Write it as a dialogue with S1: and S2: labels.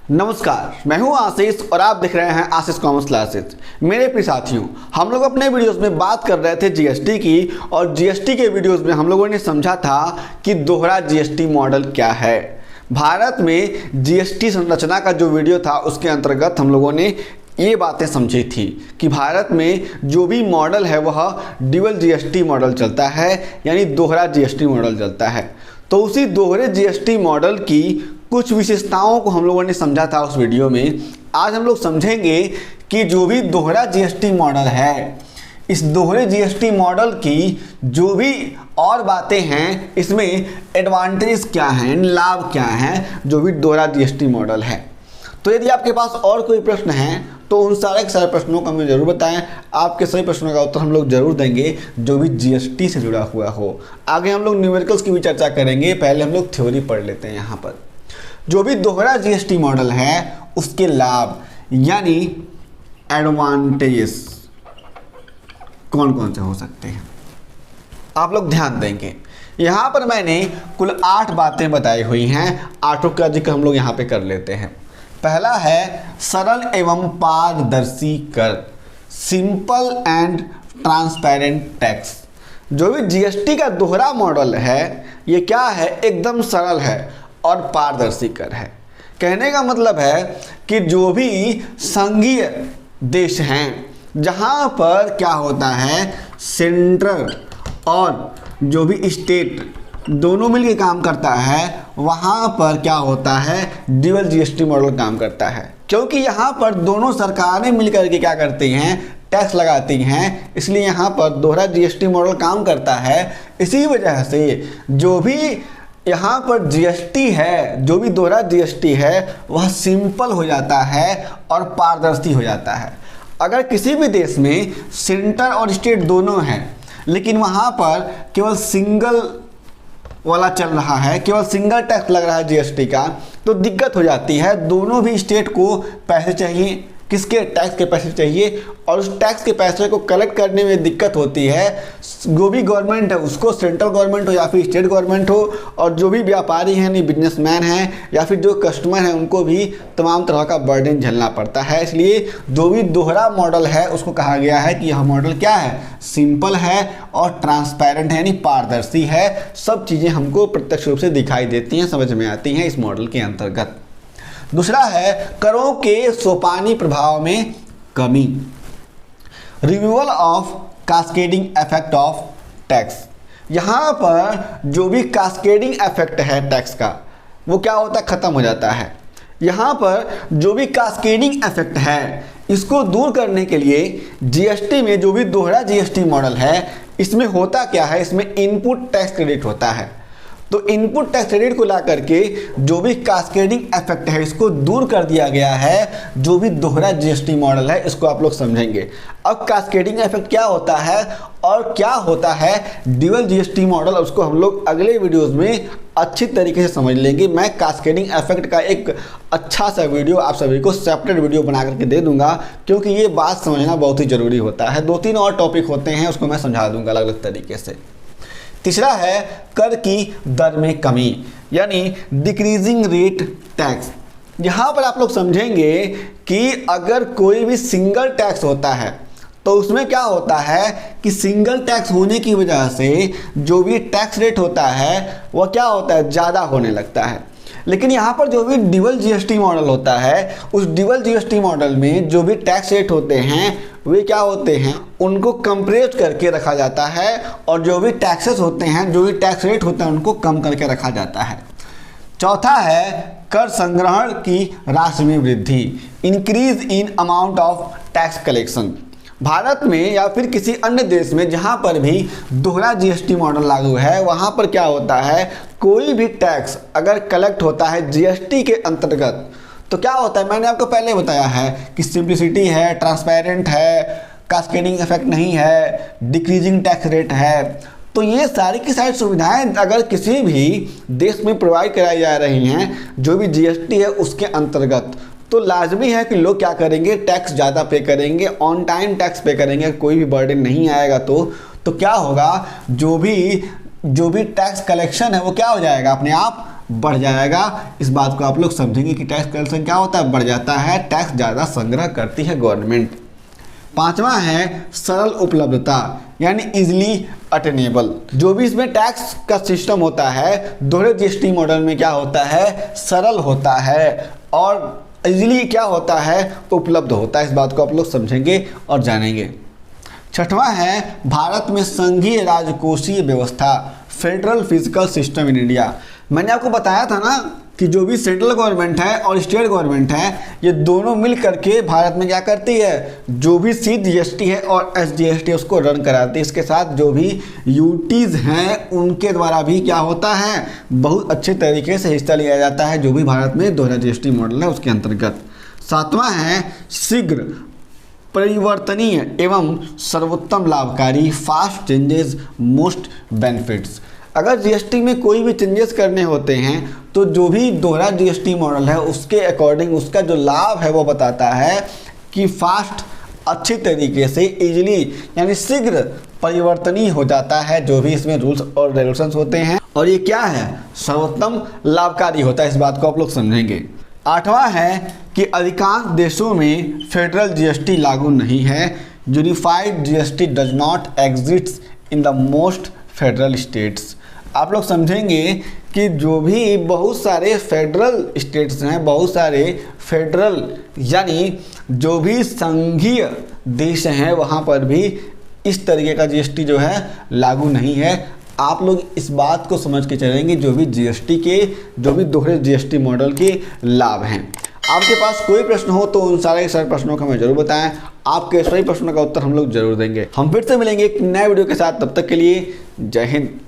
S1: नमस्कार, मैं हूं आशीष और आप देख रहे हैं आशीष कॉमर्स क्लासेस। मेरे प्रिय साथियों, हम लोग अपने वीडियोस में बात कर रहे थे जीएसटी की और जीएसटी के वीडियोस में हम लोगों ने समझा था कि दोहरा जीएसटी मॉडल क्या है। भारत में जीएसटी संरचना का जो वीडियो था उसके अंतर्गत हम लोगों ने ये बातें समझी थी कि भारत में जो भी मॉडल है वह ड्यूअल जीएसटी मॉडल चलता है, यानी दोहरा जीएसटी मॉडल चलता है। तो उसी दोहरे जीएसटी मॉडल की कुछ विशेषताओं को हम लोगों ने समझा था उस वीडियो में। आज हम लोग समझेंगे कि जो भी दोहरा जीएसटी मॉडल है, इस दोहरे जीएसटी मॉडल की जो भी और बातें हैं, इसमें एडवांटेज क्या हैं, लाभ क्या हैं, जो भी दोहरा जीएसटी मॉडल है। तो यदि आपके पास और कोई प्रश्न है तो उन सारे के सारे प्रश्नों को हमें जरूर बताएं। आपके सभी प्रश्नों का उत्तर हम लोग जरूर देंगे जो भी जीएसटी से जुड़ा हुआ हो। आगे हम लोग न्यूमेरिकल्स की भी चर्चा करेंगे, पहले हम लोग थ्योरी पढ़ लेते हैं। यहाँ पर जो भी दोहरा जीएसटी मॉडल है उसके लाभ यानी एडवांटेजेस कौन कौन से हो सकते हैं, आप लोग ध्यान देंगे। यहाँ पर मैंने कुल 8 बातें बताई हुई हैं, 8 का जिक्र हम लोग यहाँ पे कर लेते हैं। पहला है सरल एवं पारदर्शी कर, सिंपल एंड ट्रांसपेरेंट टैक्स। जो भी जीएसटी का दोहरा मॉडल है ये क्या है, एकदम सरल है और पारदर्शी कर है। कहने का मतलब है कि जो भी संघीय देश हैं जहां पर क्या होता है, सेंट्रल और जो भी स्टेट दोनों मिलकर काम करता है, वहां पर क्या होता है, ड्यूअल जीएसटी मॉडल काम करता है। क्योंकि यहाँ पर दोनों सरकारें मिलकर के क्या करती हैं, टैक्स लगाती हैं, इसलिए यहाँ पर दोहरा जीएसटी मॉडल काम करता है। इसी वजह से जो भी यहाँ पर जीएसटी है, जो भी दोहरा जीएसटी है वह सिंपल हो जाता है और पारदर्शी हो जाता है। अगर किसी भी देश में सेंटर और स्टेट दोनों हैं लेकिन वहाँ पर केवल सिंगल वाला चल रहा है, केवल सिंगल टैक्स लग रहा है जीएसटी का, तो दिक्कत हो जाती है। दोनों भी स्टेट को पैसे चाहिए, किसके, टैक्स के पैसे चाहिए, और उस टैक्स के पैसे को कलेक्ट करने में दिक्कत होती है। जो भी गवर्नमेंट है उसको, सेंट्रल गवर्नमेंट हो या फिर स्टेट गवर्नमेंट हो, और जो भी व्यापारी हैं, नहीं बिजनेसमैन हैं या फिर जो कस्टमर हैं, उनको भी तमाम तरह का बर्डन झेलना पड़ता है। इसलिए जो भी दोहरा मॉडल है उसको कहा गया है कि यह मॉडल क्या है, सिंपल है और ट्रांसपेरेंट है, यानी पारदर्शी है। सब चीज़ें हमको प्रत्यक्ष रूप से दिखाई देती हैं, समझ में आती हैं इस मॉडल के अंतर्गत। दूसरा है करों के सोपानी प्रभाव में कमी, removal of cascading effect of tax. यहाँ पर जो भी कास्केडिंग इफेक्ट है टैक्स का वो क्या होता है, खत्म हो जाता है। यहाँ पर जो भी कास्केडिंग इफेक्ट है इसको दूर करने के लिए जीएसटी में जो भी दोहरा जीएसटी मॉडल है इसमें होता क्या है, इसमें इनपुट टैक्स क्रेडिट होता है। तो इनपुट टैक्स क्रेडिट को ला करके जो भी कास्केडिंग इफेक्ट है इसको दूर कर दिया गया है। जो भी दोहरा जीएसटी मॉडल है इसको आप लोग समझेंगे। अब कास्केडिंग इफेक्ट क्या होता है और क्या होता है ड्यूअल जीएसटी मॉडल, उसको हम लोग अगले वीडियोस में अच्छी तरीके से समझ लेंगे। मैं कास्केडिंग इफेक्ट का एक अच्छा सा वीडियो आप सभी को सेपरेट वीडियो बना करके दे दूंगा, क्योंकि ये बात समझना बहुत ही ज़रूरी होता है। 2-3 और टॉपिक होते हैं उसको मैं समझा दूंगा अलग अलग तरीके से। तीसरा है कर की दर में कमी, यानी डिक्रीजिंग रेट टैक्स। यहाँ पर आप लोग समझेंगे कि अगर कोई भी सिंगल टैक्स होता है तो उसमें क्या होता है कि सिंगल टैक्स होने की वजह से जो भी टैक्स रेट होता है वह क्या होता है, ज़्यादा होने लगता है। लेकिन यहाँ पर जो भी ड्यूअल जीएसटी मॉडल होता है, उस ड्यूअल जीएसटी मॉडल में जो भी टैक्स रेट होते हैं वे क्या होते हैं, उनको कंप्रेस करके रखा जाता है, और जो भी टैक्सेस होते हैं, जो भी टैक्स रेट होते हैं उनको कम करके रखा जाता है। चौथा है कर संग्रहण की राशि में वृद्धि, increase in amount of tax collection. Bharat में या फिर किसी अन्य देश में जहाँ पर भी दोहरा जीएसटी मॉडल लागू है वहाँ पर क्या होता है, कोई भी टैक्स अगर कलेक्ट होता है जीएसटी के अंतर्गत तो क्या होता है, मैंने आपको पहले बताया है कि सिंप्लिसिटी है, ट्रांसपेरेंट है, कास्केडिंग इफेक्ट नहीं है, डिक्रीजिंग टैक्स रेट है। तो ये सारी की सारी सुविधाएं अगर किसी भी देश में प्रोवाइड कराई जा रही हैं जो भी जीएसटी है उसके अंतर्गत, तो लाजमी है कि लोग क्या करेंगे, टैक्स ज़्यादा पे करेंगे, ऑन टाइम टैक्स पे करेंगे। कोई भी बर्डन नहीं आएगा तो क्या होगा, जो भी टैक्स कलेक्शन है वो क्या हो जाएगा, अपने आप बढ़ जाएगा। इस बात को आप लोग समझेंगे कि टैक्स कलेक्शन क्या होता है, बढ़ जाता है, टैक्स ज़्यादा संग्रह करती है गवर्नमेंट। पांचवा है सरल उपलब्धता, यानी इजली अटेनेबल। जो भी इसमें टैक्स का सिस्टम होता है दोहरे जीएसटी मॉडल में क्या होता है, सरल होता है और इजली क्या होता है, उपलब्ध होता है। इस बात को आप लोग समझेंगे और जानेंगे। छठवां है भारत में संघीय राजकोषीय व्यवस्था, federal physical system in India. मैंने आपको बताया था ना कि जो भी सेंट्रल गवर्नमेंट है और स्टेट गवर्नमेंट है ये दोनों मिल करके भारत में क्या करती है, जो भी CGST है और SGST है उसको रन कराती है। इसके साथ जो भी यूटीज हैं उनके द्वारा भी क्या होता है, बहुत अच्छे तरीके से हिस्सा लिया जाता है जो भी भारत में दोहरा GST मॉडल है उसके अंतर्गत। सातवां है शीघ्र परिवर्तनीय एवं सर्वोत्तम लाभकारी, फास्ट चेंजेस मोस्ट बेनिफिट्स। अगर जीएसटी में कोई भी चेंजेस करने होते हैं तो जो भी दोहरा जीएसटी मॉडल है उसके अकॉर्डिंग उसका जो लाभ है वो बताता है कि फास्ट, अच्छी तरीके से, इजीली यानी शीघ्र परिवर्तनीय हो जाता है जो भी इसमें रूल्स और रेगुलेशंस होते हैं, और ये क्या है, सर्वोत्तम लाभकारी होता है। इस बात को आप लोग समझेंगे। आठवां है कि अधिकांश देशों में फेडरल जीएसटी लागू नहीं है। Unified GST does not exist in the most federal states. आप लोग समझेंगे कि जो भी बहुत सारे फेडरल स्टेट्स हैं, बहुत सारे फेडरल यानी जो भी संघीय देश हैं वहाँ पर भी इस तरीके का जीएसटी जो है लागू नहीं है। आप लोग इस बात को समझ के चलेंगे जो भी जीएसटी के, जो भी दोहरे जीएसटी मॉडल के लाभ हैं। आपके पास कोई प्रश्न हो तो उन सारे प्रश्नों का हमें जरूर बताएं। आपके सभी प्रश्नों का उत्तर हम लोग जरूर देंगे। हम फिर से मिलेंगे एक नए वीडियो के साथ, तब तक के लिए जय हिंद।